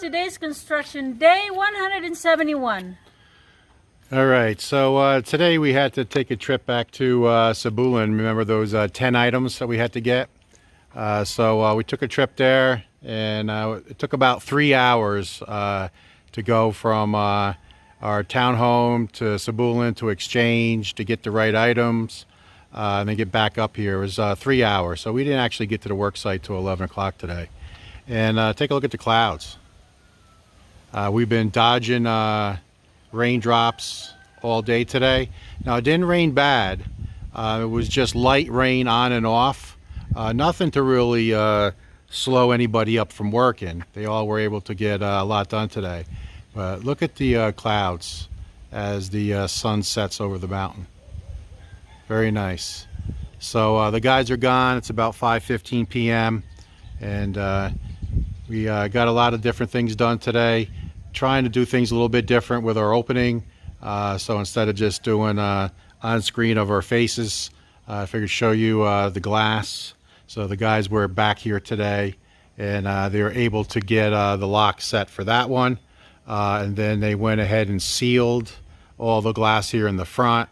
today's construction, day 171. All right, so today we had to take a trip back to Sabulin. Remember those 10 items that we had to get? So we took a trip there, and it took about 3 hours to go from our townhome to Sabulin to exchange, to get the right items, and then get back up here. It was 3 hours, so we didn't actually get to the work site till 11 o'clock today. And take a look at the clouds. We've been dodging raindrops all day today. Now, it didn't rain bad. It was just light rain on and off. Nothing to really slow anybody up from working. They all were able to get a lot done today. But look at the clouds as the sun sets over the mountain. Very nice. So the guys are gone. It's about 5:15 p.m. and we got a lot of different things done today, trying to do things a little bit different with our opening. So instead of just doing on screen of our faces, I figured show you the glass. So the guys were back here today, and they were able to get the lock set for that one. And then they went ahead and sealed all the glass here in the front.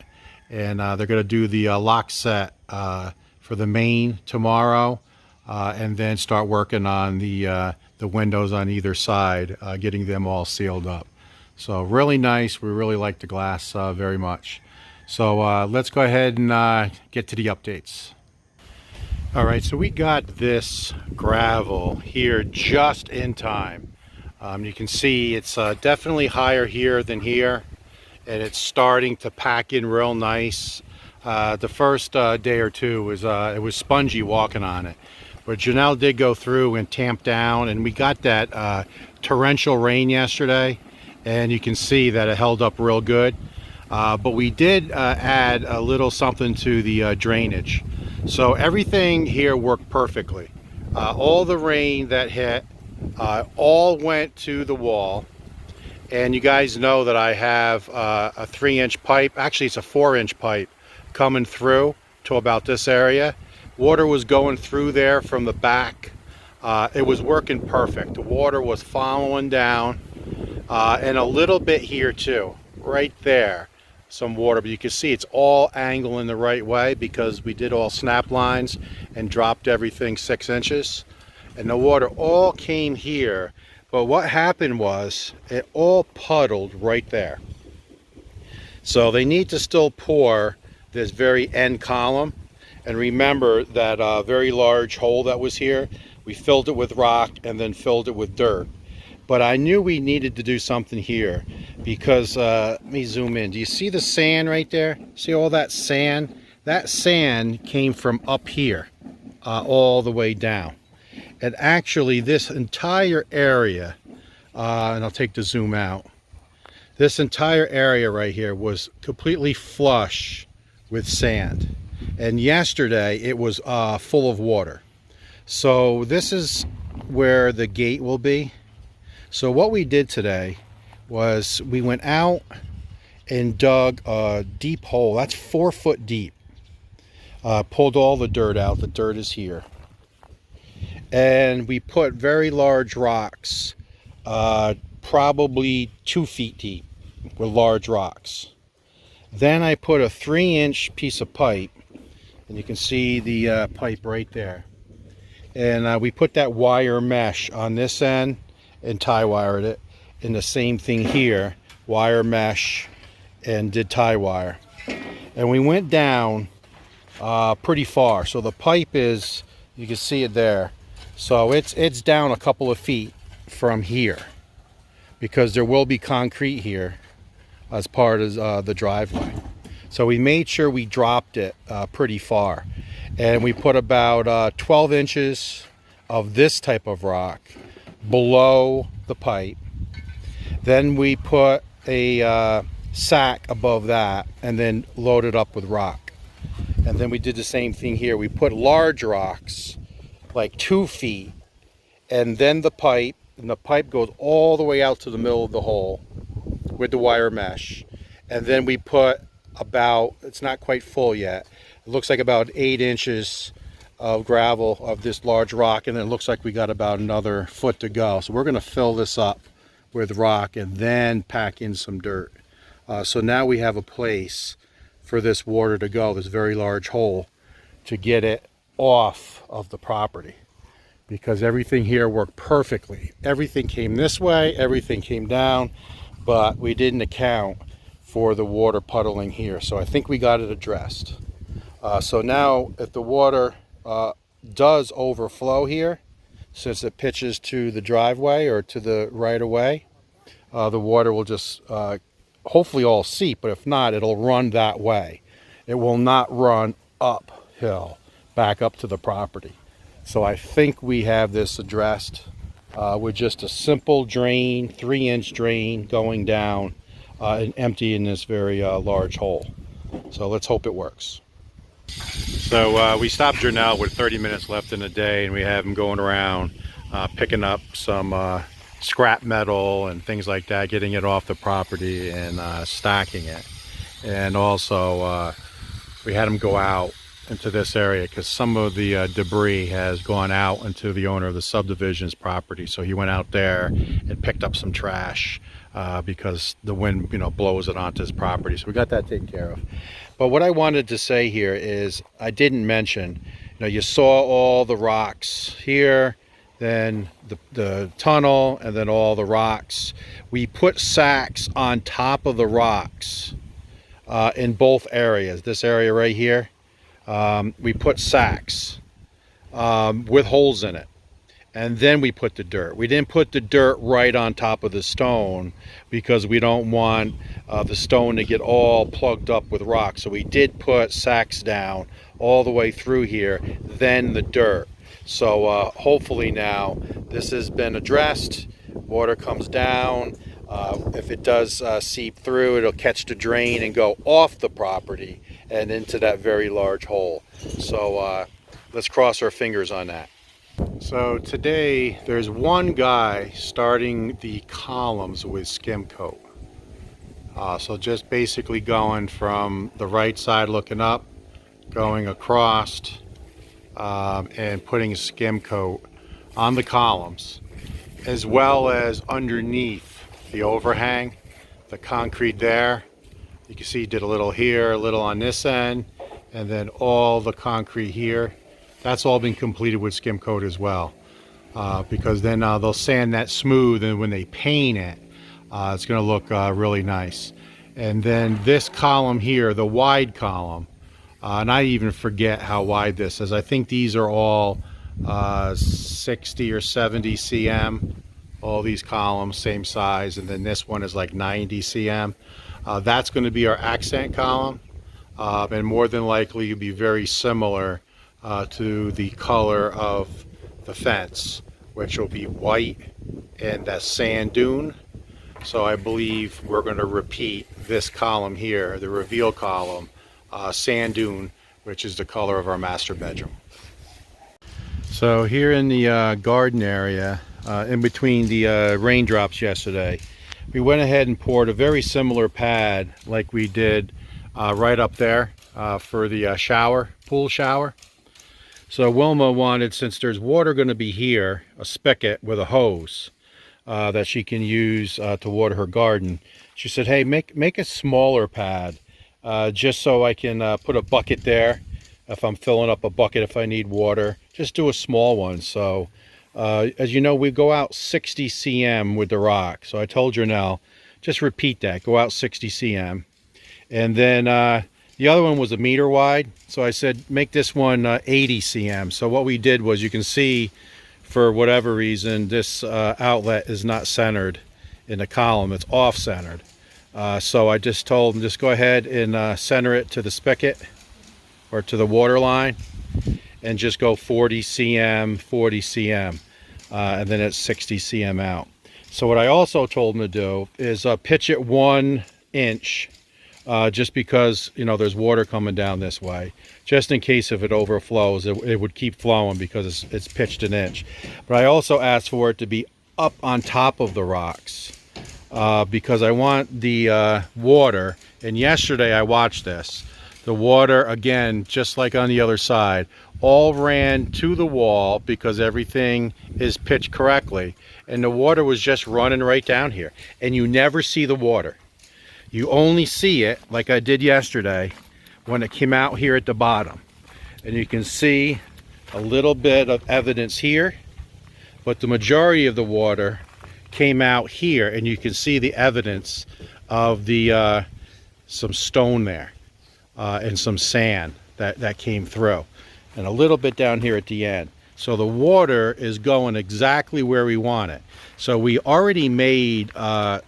And they're going to do the lock set for the main tomorrow, and then start working on the windows on either side, getting them all sealed up. So really nice. We really like the glass very much. So let's go ahead and get to the updates. All right, so we got this gravel here just in time. You can see it's definitely higher here than here, and it's starting to pack in real nice. The first day or two was it was spongy walking on it, but Janelle did go through and tamp down, and we got that torrential rain yesterday, and you can see that it held up real good. But we did add a little something to the drainage, so everything here worked perfectly. All the rain that hit all went to the wall. And you guys know that I have a 3-inch pipe. Actually, it's a 4-inch pipe coming through to about this area. Water was going through there from the back. It was working perfect. The water was following down, and a little bit here too, right there, some water. But you can see it's all angling the right way because we did all snap lines and dropped everything 6 inches. And the water all came here. But what happened was it all puddled right there. So they need to still pour this very end column. And remember that very large hole that was here, we filled it with rock and then filled it with dirt. But I knew we needed to do something here because, let me zoom in. Do you see the sand right there? See all that sand? That sand came from up here all the way down. And actually this entire area, and I'll take the zoom out, this entire area right here was completely flush with sand. And yesterday it was full of water. So this is where the gate will be. So what we did today was we went out and dug a deep hole. That's 4 foot deep. Pulled all the dirt out. The dirt is here. And we put very large rocks, probably 2 feet deep with large rocks. Then I put a 3-inch piece of pipe, and you can see the pipe right there. And we put that wire mesh on this end and tie wired it. And the same thing here, wire mesh and did tie wire. And we went down pretty far. So the pipe is, you can see it there. So it's down a couple of feet from here because there will be concrete here as part of the driveway. So we made sure we dropped it pretty far. And we put about 12 inches of this type of rock below the pipe. Then we put a sack above that and then loaded up with rock. And then we did the same thing here. We put large rocks like 2 feet, and then the pipe, and the pipe goes all the way out to the middle of the hole with the wire mesh. And then we put about, it's not quite full yet, it looks like about 8 inches of gravel of this large rock, and it looks like we got about another foot to go. So we're going to fill this up with rock and then pack in some dirt. So now we have a place for this water to go, this very large hole, to get it off of the property, because everything here worked perfectly. Everything came this way, everything came down, but we didn't account for the water puddling here. So I think we got it addressed. So now if the water does overflow here, since it pitches to the driveway or to the right of way, the water will just hopefully all seep, but if not, it'll run that way. It will not run uphill back up to the property. So I think we have this addressed with just a simple drain, 3-inch drain going down and emptying this very large hole. So let's hope it works. So we stopped Jernell with 30 minutes left in the day, and we have him going around picking up some scrap metal and things like that, getting it off the property and stacking it. And also we had him go out into this area because some of the debris has gone out into the owner of the subdivision's property. So he went out there and picked up some trash because the wind, blows it onto his property. So we got that taken care of. But what I wanted to say here is I didn't mention, you saw all the rocks here, then the tunnel, and then all the rocks. We put sacks on top of the rocks in both areas. This area right here, we put sacks with holes in it, and then we put the dirt. We didn't put the dirt right on top of the stone because we don't want the stone to get all plugged up with rock. So we did put sacks down all the way through here, then the dirt. So hopefully now this has been addressed. Water comes down. If it does seep through, it'll catch the drain and go off the property and into that very large hole. So let's cross our fingers on that. So today there's one guy starting the columns with skim coat. So just basically going from the right side looking up, going across, and putting skim coat on the columns, as well as underneath the overhang, the concrete there. You can see he did a little here, a little on this end, and then all the concrete here. That's all been completed with skim coat as well, because then they'll sand that smooth, and when they paint it, it's going to look really nice. And then this column here, the wide column, and I even forget how wide this is. I think these are all 60 or 70 cm. All these columns, same size, and then this one is like 90 cm. That's going to be our accent column, and more than likely it'll be very similar to the color of the fence, which will be white and that sand dune. So I believe we're going to repeat this column here, the reveal column, sand dune, which is the color of our master bedroom. So here in the garden area, in between the raindrops yesterday, we went ahead and poured a very similar pad like we did right up there for the pool shower. So Wilma wanted, since there's water going to be here, a spigot with a hose that she can use to water her garden. She said, hey, make a smaller pad just so I can put a bucket there if I'm filling up a bucket if I need water. Just do a small one. So as you know, we go out 60 cm with the rock. So I told Jernell, just repeat that, go out 60 cm. And then the other one was a meter wide. So I said, make this one 80 cm. So what we did was, you can see, for whatever reason, this outlet is not centered in the column. It's off-centered. So I just told him, just go ahead and center it to the spigot or to the water line, and just go 40 cm, 40 cm, and then it's 60 cm out. So what I also told him to do is pitch it 1 inch, just because, there's water coming down this way. Just in case if it overflows, it would keep flowing because it's pitched 1 inch. But I also asked for it to be up on top of the rocks, because I want the water, and yesterday I watched this. The water, again, just like on the other side, all ran to the wall because everything is pitched correctly. And the water was just running right down here. And you never see the water. You only see it, like I did yesterday, when it came out here at the bottom. And you can see a little bit of evidence here, but the majority of the water came out here, and you can see the evidence of the some stone there and some sand that came through, and a little bit down here at the end. So the water is going exactly where we want it. So we already made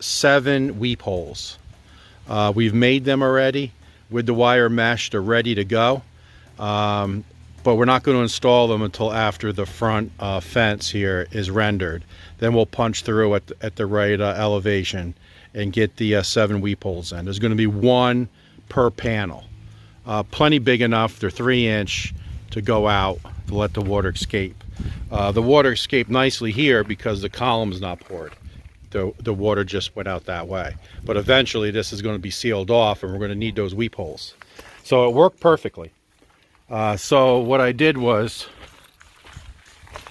7 weep holes. We've made them already with the wire mesh. They're ready to go. But we're not going to install them until after the front fence here is rendered. Then we'll punch through at the right elevation and get the 7 weep holes in. There's going to be 1 per panel. Plenty big enough. They're 3-inch to go out to let the water escape. The water escaped nicely here because the column's not poured. The water just went out that way. But eventually this is going to be sealed off, and we're going to need those weep holes. So it worked perfectly. So what I did was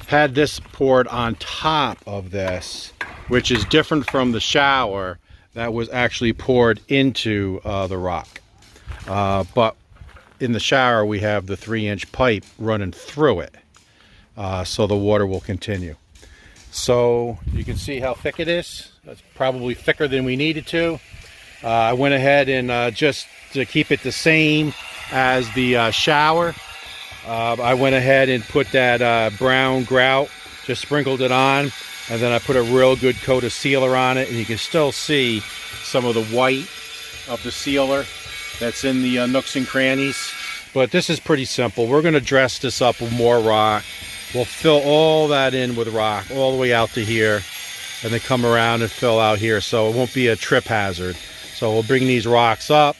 had this poured on top of this, which is different from the shower that was actually poured into the rock. But in the shower we have the 3-inch pipe running through it, so the water will continue. So you can see how thick it is. It's probably thicker than we needed to. I went ahead and just to keep it the same as the shower, I went ahead and put that brown grout, just sprinkled it on, and then I put a real good coat of sealer on it, and you can still see some of the white of the sealer that's in the nooks and crannies. But this is pretty simple. We're going to dress this up with more rock. We'll fill all that in with rock all the way out to here, and then come around and fill out here, so it won't be a trip hazard. So we'll bring these rocks up.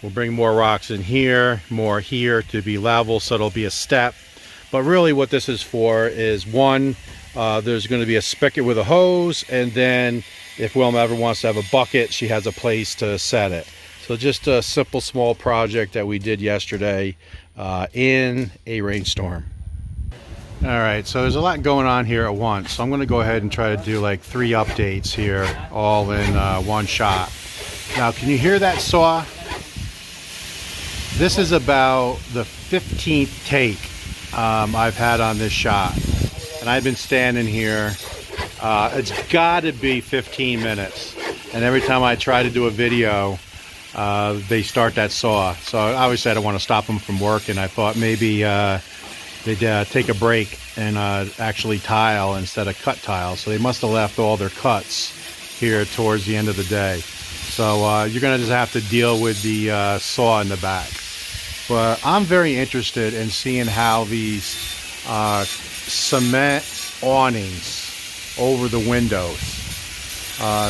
We'll bring more rocks in here, more here to be level, so it'll be a step. But really what this is for is, one, there's going to be a spigot with a hose, and then if Wilma ever wants to have a bucket, she has a place to set it. So just a simple small project that we did yesterday in a rainstorm. All right, so there's a lot going on here at once. So I'm going to go ahead and try to do like 3 updates here, all in one shot. Now, can you hear that saw? This is about the 15th take I've had on this shot. And I've been standing here, it's got to be 15 minutes. And every time I try to do a video, they start that saw. So obviously I don't want to stop them from working. I thought maybe they'd take a break and actually tile instead of cut tile. So they must have left all their cuts here towards the end of the day. So you're going to just have to deal with the saw in the back. But I'm very interested in seeing how these cement awnings over the windows.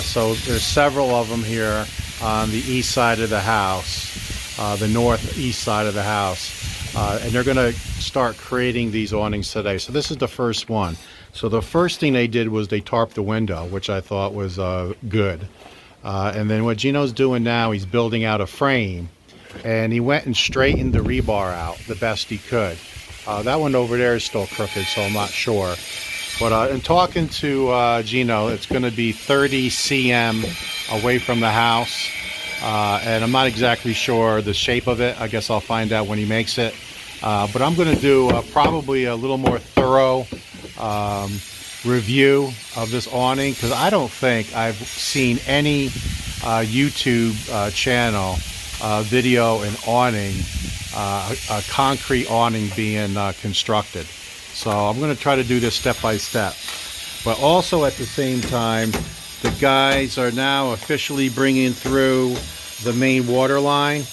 So there's several of them here on the east side of the house, the northeast side of the house. And they're going to start creating these awnings today. So this is the first one. So the first thing they did was they tarped the window, which I thought was good. And then what Gino's doing now, he's building out a frame, and he went and straightened the rebar out the best he could. That one over there is still crooked, so I'm not sure. But in talking to Gino, it's going to be 30 cm away from the house. And I'm not exactly sure the shape of it. I guess I'll find out when he makes it. But I'm going to do probably a little more thorough review of this awning, because I don't think I've seen any YouTube channel video an awning, a concrete awning being constructed. So I'm going to try to do this step by step. But also at the same time, the guys are now officially bringing through the main water line,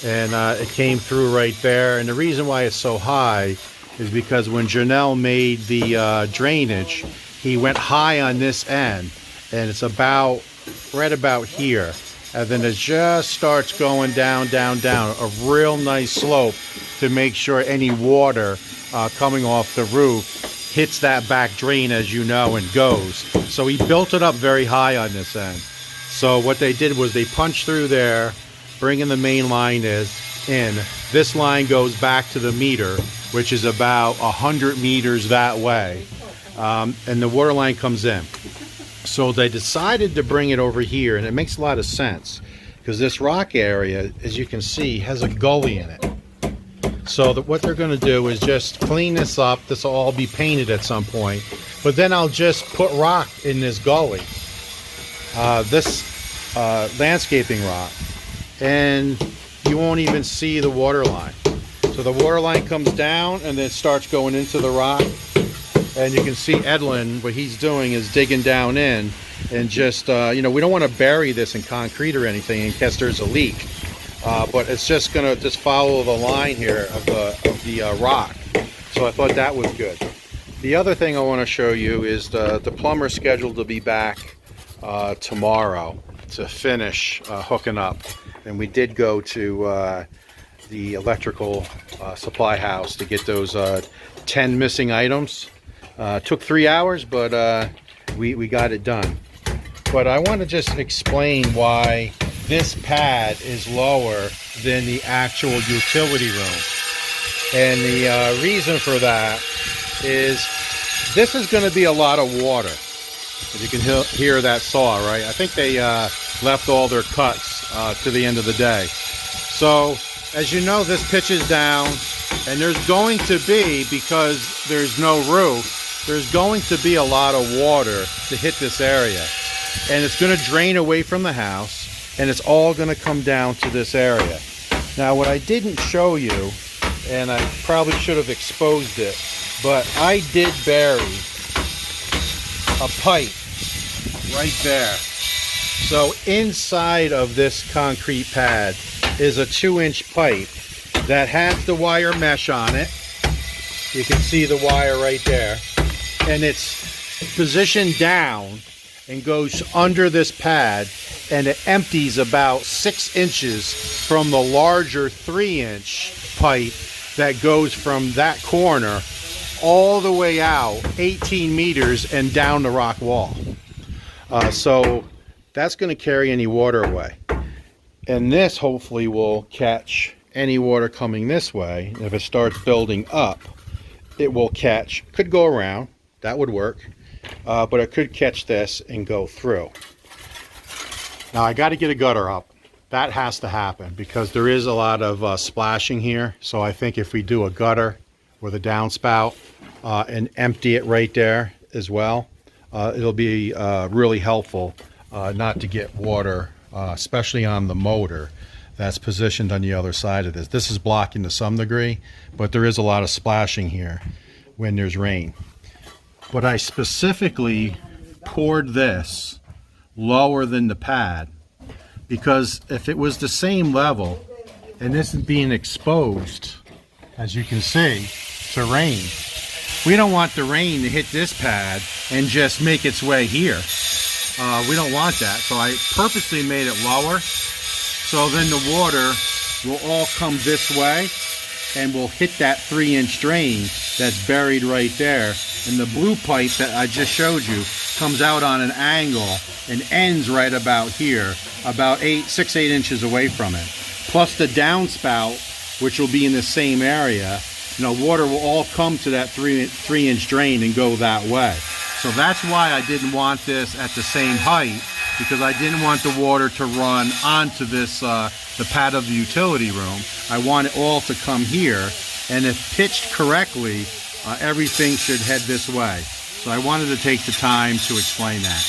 and it came through right there. And the reason why it's so high is because when Janelle made the drainage, he went high on this end, and it's about right about here, and then it just starts going down, down, down, a real nice slope to make sure any water coming off the roof hits that back drain, as you know, and goes. So he built it up very high on this end. So what they did was they punched through there, bringing the main line is, in. This line goes back to the meter, which is about 100 meters that way, and the water line comes in. So they decided to bring it over here, and it makes a lot of sense because this rock area, as you can see, has a gully in it. So what they're going to do is just clean this up. This will all be painted at some point, but then I'll just put rock in this gully, this landscaping rock, and you won't even see the water line. So the water line comes down and then starts going into the rock, and you can see Edlin, what he's doing is digging down in and just you know, we don't want to bury this in concrete or anything in case there's a leak, but it's just gonna just follow the line here of the rock. So I thought that was good. The other thing I want to show you is the plumber scheduled to be back tomorrow to finish hooking up, and we did go to the electrical supply house to get those 10 missing items. Took 3 hours, but we got it done. But I want to just explain why this pad is lower than the actual utility room. And the reason for that is this is going to be a lot of water. As you can hear that saw, right? I think they left all their cuts to the end of the day. So, as you know, this pitches down, and there's going to be, because there's no roof, there's going to be a lot of water to hit this area. And it's going to drain away from the house, and it's all going to come down to this area. Now, what I didn't show you, and I probably should have exposed it, but I did bury a pipe right there. So inside of this concrete pad is a 2-inch pipe that has the wire mesh on it. You can see the wire right there, and it's positioned down and goes under this pad, and it empties about 6 inches from the larger 3-inch pipe that goes from that corner all the way out 18 meters and down the rock wall. So that's going to carry any water away, and this hopefully will catch any water coming this way. If it starts building up, it will catch, could go around, that would work, but it could catch this and go through. Now I got to get a gutter up. That has to happen because there is a lot of splashing here. So I think if we do a gutter with a downspout and empty it right there as well, it'll be really helpful not to get water, especially on the motor that's positioned on the other side of this. This is blocking to some degree, but there is a lot of splashing here when there's rain. But I specifically poured this lower than the pad because if it was the same level and this is being exposed, as you can see, to rain, we don't want the rain to hit this pad and just make its way here. We don't want that, so I purposely made it lower so then the water will all come this way and will hit that 3-inch drain that's buried right there. And the blue pipe that I just showed you comes out on an angle and ends right about here, about 6-8 inches away from it. Plus the downspout, which will be in the same area, you know, water will all come to that 3-inch drain and go that way. So that's why I didn't want this at the same height, because I didn't want the water to run onto this, the pad of the utility room. I want it all to come here, and if pitched correctly, everything should head this way. So I wanted to take the time to explain that.